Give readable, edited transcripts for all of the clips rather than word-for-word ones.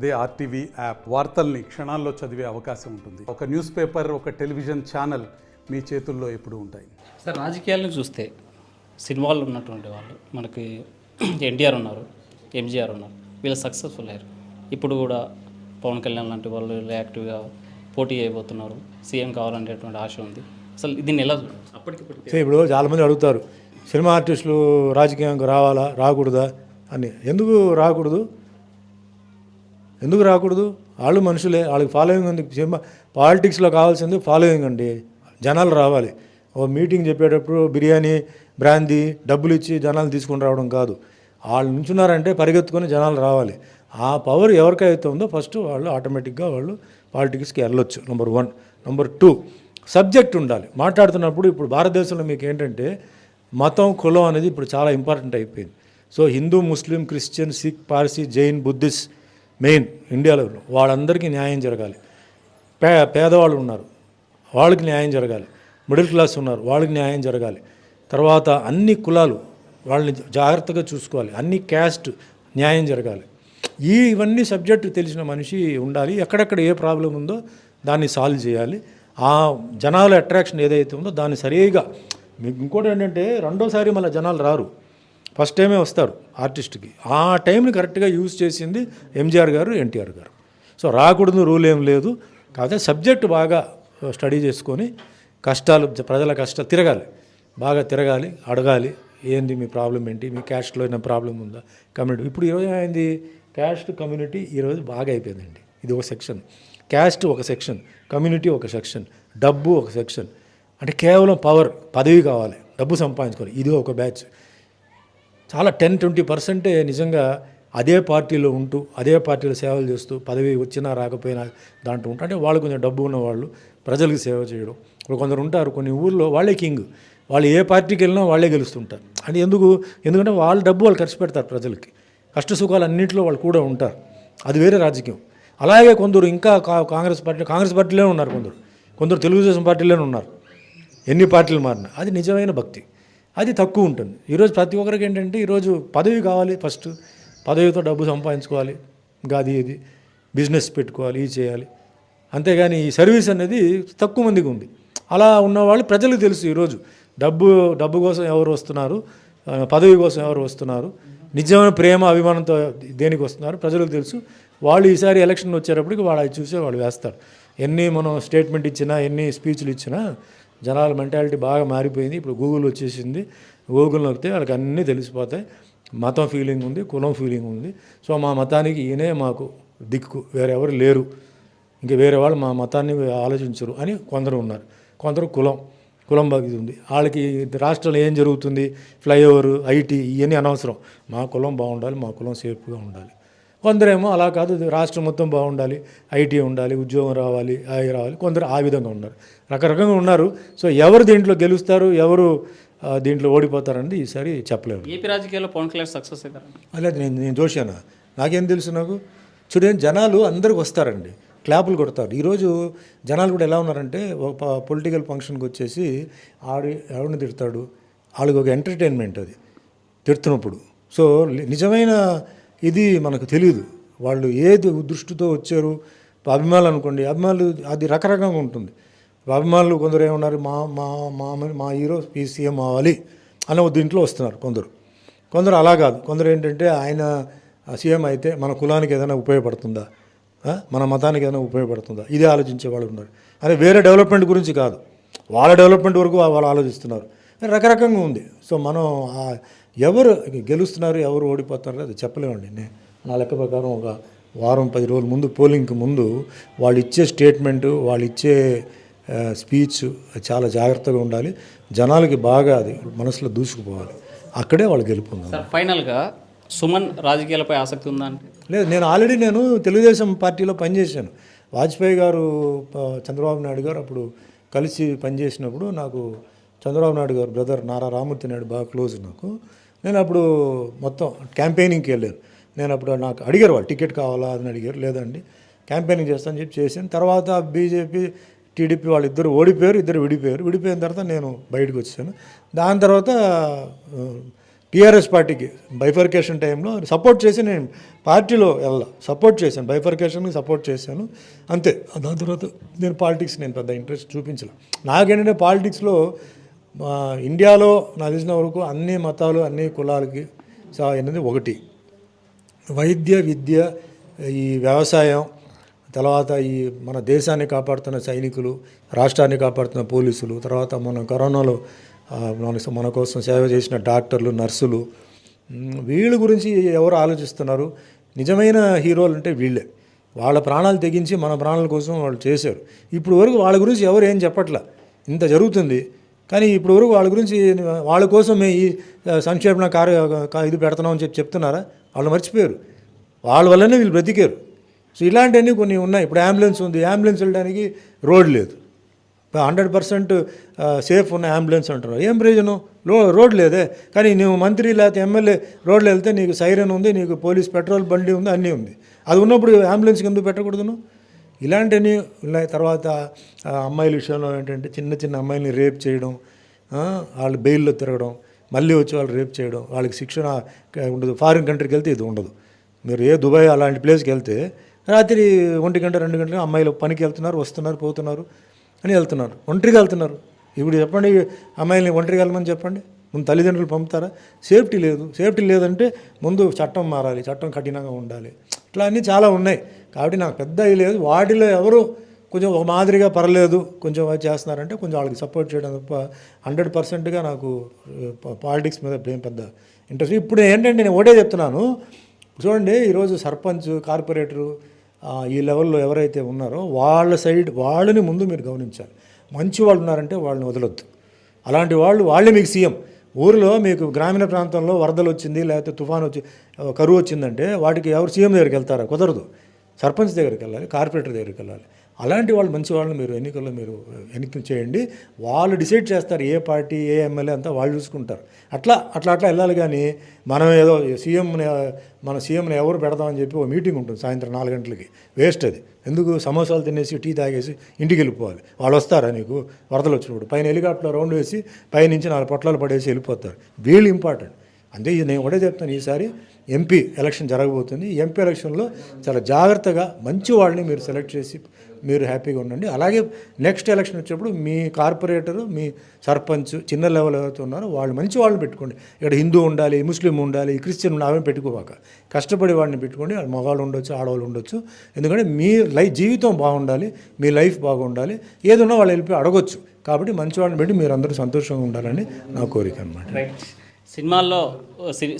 అదే RTV app వార్తల్ని క్షణాల్లో చదివే అవకాశం ఉంటుంది. ఒక న్యూస్ పేపర్, ఒక టెలివిజన్ ఛానల్ మీ చేతుల్లో ఎప్పుడూ ఉంటాయి. సార్, రాజకీయాలను చూస్తే సినిమాల్లో ఉన్నటువంటి వాళ్ళు మనకి ఎన్టీఆర్ ఉన్నారు, ఎంజీఆర్ ఉన్నారు, వీళ్ళు సక్సెస్ఫుల్ అయ్యారు. ఇప్పుడు కూడా పవన్ కళ్యాణ్ లాంటి వాళ్ళు యాక్టివ్గా పోటీ చేయబోతున్నారు, సీఎం కావాలనేటువంటి ఆశ ఉంది. అసలు దీన్ని ఎలా చూడాలి? అప్పటికిప్పటికి ఇప్పుడు చాలామంది అడుగుతారు, సినిమా ఆర్టిస్టులు రాజకీయంగా రావాలా రాకూడదా అని. ఎందుకు రాకూడదు? వాళ్ళు మనుషులే, వాళ్ళకి ఫాలోయింగ్ ఉంది. సినిమా పాలిటిక్స్లో కావాల్సింది ఫాలోయింగ్ అండి. జనాలు రావాలి. ఓ మీటింగ్ చెప్పేటప్పుడు బిర్యానీ, బ్రాందీ డబ్బులు ఇచ్చి జనాలు తీసుకొని రావడం కాదు. వాళ్ళు నుంచున్నారంటే పరిగెత్తుకొని జనాలు రావాలి. ఆ పవర్ ఎవరికైతే ఉందో ఫస్ట్ వాళ్ళు ఆటోమేటిక్గా వాళ్ళు పాలిటిక్స్కి వెళ్ళొచ్చు. నెంబర్ 1. నెంబర్ 2, సబ్జెక్ట్ ఉండాలి. మాట్లాడుతున్నప్పుడు ఇప్పుడు భారతదేశంలో మీకు ఏంటంటే మతం, కులం అనేది ఇప్పుడు చాలా ఇంపార్టెంట్ అయిపోయింది. So Hindu, Muslim, Christian, Sikh, Parsi, Jain, Buddhist main ఇండియాలో వాళ్ళందరికీ న్యాయం జరగాలి. పేదవాళ్ళు ఉన్నారు, వాళ్ళకి న్యాయం జరగాలి. మిడిల్ క్లాస్ ఉన్నారు, వాళ్ళకి న్యాయం జరగాలి. తర్వాత అన్ని కులాలు వాళ్ళని జాగ్రత్తగా చూసుకోవాలి. అన్ని క్యాస్ట్ న్యాయం జరగాలి. ఇవన్నీ సబ్జెక్టు తెలిసిన మనిషి ఉండాలి. ఎక్కడెక్కడ ఏ ప్రాబ్లం ఉందో దాన్ని సాల్వ్ చేయాలి. ఆ జనాల అట్రాక్షన్ ఏదైతే ఉందో దాన్ని సరిగా. మీకు ఇంకోటి ఏంటంటే రెండోసారి మళ్ళీ జనాలు రారు, ఫస్ట్ టైమే వస్తారు ఆర్టిస్ట్కి. ఆ టైంని కరెక్ట్గా యూజ్ చేసింది ఎంజీఆర్ గారు, ఎన్టీఆర్ గారు. సో రాకూడదు రూల్ ఏం లేదు. కాకపోతే సబ్జెక్టు బాగా స్టడీ చేసుకొని కష్టాలు, ప్రజల కష్టాలు బాగా తిరగాలి, అడగాలి. ఏంది మీ ప్రాబ్లం ఏంటి, మీ క్యాస్ట్లో ఏమైనా ప్రాబ్లం ఉందా, కమ్యూనిటీ. ఇప్పుడు ఈరోజు అయింది క్యాస్ట్ కమ్యూనిటీ ఈరోజు బాగా అయిపోయిందండి. ఇది ఒక సెక్షన్, క్యాస్ట్ ఒక సెక్షన్, కమ్యూనిటీ ఒక సెక్షన్, డబ్బు ఒక సెక్షన్. అంటే కేవలం పదవి కావాలి, డబ్బు సంపాదించుకోవాలి. ఇది ఒక బ్యాచ్. చాలా 10-20% నిజంగా అదే పార్టీలో ఉంటూ అదే పార్టీలో సేవలు చేస్తూ పదవి వచ్చినా రాకపోయినా దాంట్లో ఉంటారు. అంటే వాళ్ళు కొంచెం డబ్బు ఉన్నవాళ్ళు ప్రజలకు సేవ చేయడం. ఇప్పుడు కొందరు ఉంటారు కొన్ని ఊళ్ళో వాళ్ళే కింగ్, వాళ్ళు ఏ పార్టీకి వెళ్ళినా వాళ్ళే గెలుస్తుంటారు. అంటే ఎందుకంటే వాళ్ళ డబ్బు వాళ్ళు ఖర్చు పెడతారు ప్రజలకి. కష్ట సుఖాలు అన్నింటిలో వాళ్ళు కూడా ఉంటారు. అది వేరే రాజకీయం. అలాగే కొందరు ఇంకా కాంగ్రెస్ పార్టీలోనే ఉన్నారు, కొందరు తెలుగుదేశం పార్టీలోనే ఉన్నారు. ఎన్ని పార్టీలు మారినా అది నిజమైన భక్తి. అది తక్కువ ఉంటుంది. ఈరోజు ప్రతి ఒక్కరికి ఏంటంటే ఈరోజు పదవి కావాలి, ఫస్ట్ పదవితో డబ్బు సంపాదించుకోవాలి, ఇంకా ఇది బిజినెస్ పెట్టుకోవాలి, ఇది చేయాలి. అంతేగాని ఈ సర్వీస్ అనేది తక్కువ మందికి ఉంది. అలా ఉన్నవాళ్ళు ప్రజలకు తెలుసు ఈరోజు డబ్బు కోసం ఎవరు వస్తున్నారు, పదవి కోసం ఎవరు వస్తున్నారు, నిజమైన ప్రేమ అభిమానంతో దేనికి వస్తున్నారు ప్రజలకు తెలుసు. వాళ్ళు ఈసారి ఎలక్షన్ వచ్చేటప్పటికి వాళ్ళు అది చూసే వాళ్ళు వేస్తారు. ఎన్ని మనం స్టేట్మెంట్ ఇచ్చినా, ఎన్ని స్పీచ్లు ఇచ్చినా జనాల మెంటాలిటీ బాగా మారిపోయింది. ఇప్పుడు గూగుల్ వచ్చేసింది, గూగుల్ నొక్కితే వాళ్ళకి అన్నీ తెలిసిపోతాయి. మతం ఫీలింగ్ ఉంది, కులం ఫీలింగ్ ఉంది. సో మా మతానికి ఈయనే మాకు దిక్కు, వేరెవరు లేరు, ఇంక వేరే వాళ్ళు మా మతాన్ని ఆలోచించరు అని కొందరు ఉన్నారు. కొందరు కులం బాగా ఉంది. వాళ్ళకి రాష్ట్రంలో ఏం జరుగుతుంది, ఫ్లైఓవర్, ఐటీ ఇవన్నీ అనవసరం, మా కులం బాగుండాలి, మా కులం సేఫ్గా ఉండాలి. కొందరేమో అలా కాదు, రాష్ట్రం మొత్తం బాగుండాలి, ఐటీ ఉండాలి, ఉద్యోగం రావాలి, అవి రావాలి. కొందరు ఆ విధంగా ఉన్నారు, రకరకంగా ఉన్నారు. సో ఎవరు దీంట్లో గెలుస్తారు, ఎవరు దీంట్లో ఓడిపోతారని ఈసారి చెప్పలేము. ఏపీ రాజకీయాల్లో పవన్ కళ్యాణ్ సక్సెస్ అవుతారు. అలా నేను చూశాను, నాకేం తెలుసు. చూడండి, జనాలు అందరికి వస్తారండి, క్లాపులు కొడతారు. ఈరోజు జనాలు కూడా ఎలా ఉన్నారంటే ఒక పొలిటికల్ ఫంక్షన్కి వచ్చేసి ఎవరిని తిడతాడు, వాళ్ళకి ఒక ఎంటర్టైన్మెంట్ అది తిడుతున్నప్పుడు. సో నిజమైన ఇది మనకు తెలియదు, వాళ్ళు ఏది దృష్టితో వచ్చారు. అభిమానులు అనుకోండి, అభిమానులు అది రకరకంగా ఉంటుంది. అభిమానులు కొందరు ఏమన్నారు, మా హీరో సీఎం అవ్వాలి అన్న దీంట్లో వస్తున్నారు కొందరు అలా కాదు. కొందరు ఏంటంటే ఆయన సీఎం అయితే మన కులానికి ఏదైనా ఉపయోగపడుతుందా, మన మతానికి ఏదైనా ఉపయోగపడుతుందా, ఇది ఆలోచించే వాళ్ళు ఉన్నారు. అదే వేరే డెవలప్మెంట్ గురించి కాదు, వాళ్ళ డెవలప్మెంట్ వరకు వాళ్ళు ఆలోచిస్తున్నారు. రకరకంగా ఉంది. సో మనం ఎవరు గెలుస్తున్నారు, ఎవరు ఓడిపోతున్నారు అది చెప్పలేమండి. నా లెక్క ప్రకారం ఒక వారం 10 రోజుల ముందు, పోలింగ్కి ముందు వాళ్ళు ఇచ్చే స్టేట్మెంటు, వాళ్ళు ఇచ్చే స్పీచ్ చాలా జాగ్రత్తగా ఉండాలి. జనాలకి బాగా అది మనసులో దూసుకుపోవాలి, అక్కడే వాళ్ళు గెలుపుకుందాం. ఫైనల్గా సుమన్ రాజకీయాలపై ఆసక్తి ఉందా అంటే? లేదు, నేను తెలుగుదేశం పార్టీలో పనిచేశాను. వాజ్పేయి గారు, చంద్రబాబు నాయుడు గారు అప్పుడు కలిసి పనిచేసినప్పుడు నాకు చంద్రబాబు నాయుడు గారు బ్రదర్ నారా రామూర్తి నాయుడు బాగా క్లోజ్ నాకు. నేను అప్పుడు మొత్తం క్యాంపెయినింగ్కి వెళ్ళాను. నేను అప్పుడు నాకు అడిగారు, వాళ్ళు టికెట్ కావాలా అని అడిగారు. లేదండి క్యాంపెయినింగ్ చేస్తానని చెప్పి చేశాను. తర్వాత బీజేపీ, టీడీపీ వాళ్ళిద్దరు ఓడిపోయారు, ఇద్దరు విడిపోయిన తర్వాత నేను బయటకు వచ్చాను. దాని తర్వాత టీఆర్ఎస్ పార్టీకి బైఫర్కేషన్ టైంలో సపోర్ట్ చేసి నేను పార్టీలో సపోర్ట్ చేశాను, బైఫర్కేషన్కి సపోర్ట్ చేశాను అంతే. దాని తర్వాత నేను పాలిటిక్స్ నేను పెద్ద ఇంట్రెస్ట్ చూపించలే. నాకేంటంటే పాలిటిక్స్లో ఇండియాలో నాకు తెలిసిన వరకు అన్ని మతాలు అన్ని కులాలకి అనేది ఒకటి, వైద్య విద్య, ఈ వ్యవసాయం, తర్వాత ఈ మన దేశాన్ని కాపాడుతున్న సైనికులు, రాష్ట్రాన్ని కాపాడుతున్న పోలీసులు, తర్వాత మన కరోనాలో మన కోసం సేవ చేసిన డాక్టర్లు, నర్సులు, వీళ్ళ గురించి ఎవరు ఆలోచిస్తున్నారు? నిజమైన హీరోలు అంటే వీళ్ళే. వాళ్ళ ప్రాణాలు తెగించి మన ప్రాణాల కోసం వాళ్ళు చేశారు. ఇప్పుడు వరకు వాళ్ళ గురించి ఎవరు ఏం చెప్పట్లా. ఇంత జరుగుతుంది కానీ ఇప్పుడు వరకు వాళ్ళ గురించి వాళ్ళ కోసం మేము ఈ సంక్షేపణ ఇది పెడుతున్నామని చెప్తున్నారా? వాళ్ళు మర్చిపోయారు. వాళ్ళ వల్లనే వీళ్ళు బ్రతికారు. సో ఇలాంటివన్నీ కొన్ని ఉన్నాయి. ఇప్పుడు అంబులెన్స్ ఉంది, అంబులెన్స్ వెళ్ళడానికి రోడ్ లేదు. 100% సేఫ్ ఉన్న అంబులెన్స్ అంటున్నారు. ఏం ప్రయోజనం? రోడ్ లేదే. కానీ నువ్వు మంత్రి లేకపోతే ఎమ్మెల్యే రోడ్లు వెళ్తే నీకు సైరన్ ఉంది, నీకు పోలీస్ పెట్రోల్ బండి ఉంది, అన్నీ ఉంది. అది ఉన్నప్పుడు అంబులెన్స్కి ఎందుకు పెట్టకూడదును? ఇలాంటివన్నీ ఉన్నాయి. తర్వాత అమ్మాయిల విషయంలో ఏంటంటే చిన్న అమ్మాయిని రేప్ చేయడం, వాళ్ళు బెయిల్లో తిరగడం, మళ్ళీ వచ్చి వాళ్ళు రేప్ చేయడం, వాళ్ళకి శిక్షణ ఉండదు. ఫారిన్ కంట్రీకి వెళ్తే ఇది ఉండదు. మీరు దుబాయ్ అలాంటి ప్లేస్కి వెళ్తే రాత్రి 1 గంట 2 గంటలకు అమ్మాయిలు పనికి వెళ్తున్నారు, వస్తున్నారు, పోతున్నారు అని వెళ్తున్నారు, ఒంటరిగా వెళ్తున్నారు. ఇప్పుడు చెప్పండి, అమ్మాయిల్ని ఒంటరిగా వెళ్ళమని చెప్పండి, ముందు తల్లిదండ్రులు పంపుతారా? సేఫ్టీ లేదు. సేఫ్టీ లేదంటే ముందు చట్టం మారాలి, చట్టం కఠినంగా ఉండాలి. ఇట్లా అన్నీ చాలా ఉన్నాయి. కాబట్టి నాకు పెద్ద లేదు. వాటిలో ఎవరు కొంచెం ఒక మాదిరిగా పర్లేదు కొంచెం చేస్తున్నారంటే కొంచెం వాళ్ళకి సపోర్ట్ చేయడం తప్ప 100%గా నాకు పాలిటిక్స్ మీద ఏం పెద్ద ఇంట్రెస్ట్. ఇప్పుడు ఏంటంటే నేను ఒకటే చెప్తున్నాను, చూడండి, ఈరోజు సర్పంచ్, కార్పొరేటరు ఈ లెవెల్లో ఎవరైతే ఉన్నారో వాళ్ళ సైడ్ వాళ్ళని ముందు మీరు గమనించాలి. మంచి వాళ్ళు ఉన్నారంటే వాళ్ళని వదలొద్దు. అలాంటి వాళ్ళే మీకు సీఎం. ఊరిలో మీకు గ్రామీణ ప్రాంతంలో వరదలు వచ్చింది, లేకపోతే తుఫాను వచ్చి కరువు వచ్చిందంటే వాటికి ఎవరు సీఎం దగ్గరికి వెళ్తారా? కుదరదు. సర్పంచ్ దగ్గరికి వెళ్ళాలి, కార్పొరేటర్ దగ్గరికి వెళ్ళాలి. అలాంటి వాళ్ళు మంచి వాళ్ళని మీరు ఎన్నికల్లో ఎన్నిక చేయండి. వాళ్ళు డిసైడ్ చేస్తారు ఏ పార్టీ, ఏ ఎమ్మెల్యే అంతా వాళ్ళు చూసుకుంటారు. అట్లా వెళ్ళాలి. కానీ మనం ఏదో మన సీఎంని ఎవరు పెడదామని చెప్పి ఒక మీటింగ్ ఉంటుంది సాయంత్రం 4 గంటలకి. వేస్ట్ అది. ఎందుకు? సమోసాలు తినేసి టీ తాగేసి ఇంటికి వెళ్ళిపోవాలి. వాళ్ళు వస్తారా నీకు వరదలు వచ్చినప్పుడు? పైన హెలికాప్టర్లో రౌండ్ వేసి పైనుంచి 4 పొట్లాలు పడేసి వెళ్ళిపోతారు. వీళ్ళు ఇంపార్టెంట్. అంతే. నేను ఒకటే చెప్తాను, ఈసారి ఎంపీ ఎలక్షన్ జరగబోతుంది. ఎంపీ ఎలక్షన్లో చాలా జాగ్రత్తగా మంచి వాళ్ళని మీరు సెలెక్ట్ చేసి మీరు హ్యాపీగా ఉండండి. అలాగే నెక్స్ట్ ఎలక్షన్ వచ్చేప్పుడు మీ కార్పొరేటరు, మీ సర్పంచ్, చిన్న లెవెల్ ఎవరైతే ఉన్నారో వాళ్ళు మంచి వాళ్ళని పెట్టుకోండి. ఇక్కడ హిందూ ఉండాలి, ముస్లిం ఉండాలి, క్రిస్టియన్ ఉండాలి పెట్టుకోవాక కష్టపడే వాడిని పెట్టుకోండి. మగవాళ్ళు ఉండొచ్చు, ఆడవాళ్ళు ఉండొచ్చు. ఎందుకంటే మీ జీవితం బాగుండాలి, మీ లైఫ్ బాగుండాలి. ఏదన్నా వాళ్ళు వెళ్ళిపోయి అడగొచ్చు. కాబట్టి మంచి వాళ్ళని పెట్టి మీరు అందరూ సంతోషంగా ఉండాలని నా కోరిక అన్నమాట. సినిమాల్లో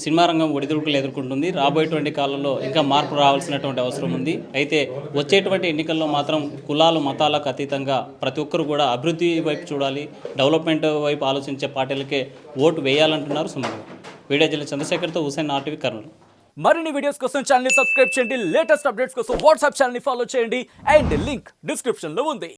సినిమా రంగం ఒడిదుడుకులు ఎదుర్కొంటుంది. రాబోయేటువంటి కాలంలో ఇంకా మార్పు రావాల్సినటువంటి అవసరం ఉంది. అయితే వచ్చేటువంటి ఎన్నికల్లో మాత్రం కులాలు, మతాలకు అతీతంగా ప్రతి ఒక్కరు కూడా అభివృద్ధి వైపు చూడాలి, డెవలప్మెంట్ వైపు ఆలోచించే పార్టీలకే ఓటు వేయాలంటున్నారు సుమన్. వీడియో జిల్లా చంద్రశేఖర్తో హుసేన్, RTV, కర్నూలు. మరిన్ని వీడియోస్ కోసం ఛానల్ ని సబ్స్క్రైబ్ చేయండి. లేటెస్ట్ అప్డేట్స్ కోసం వాట్సాప్ ఛానల్ ని ఫాలో చేయండి. అండ్ లింక్ డిస్క్రిప్షన్ లో ఉంది.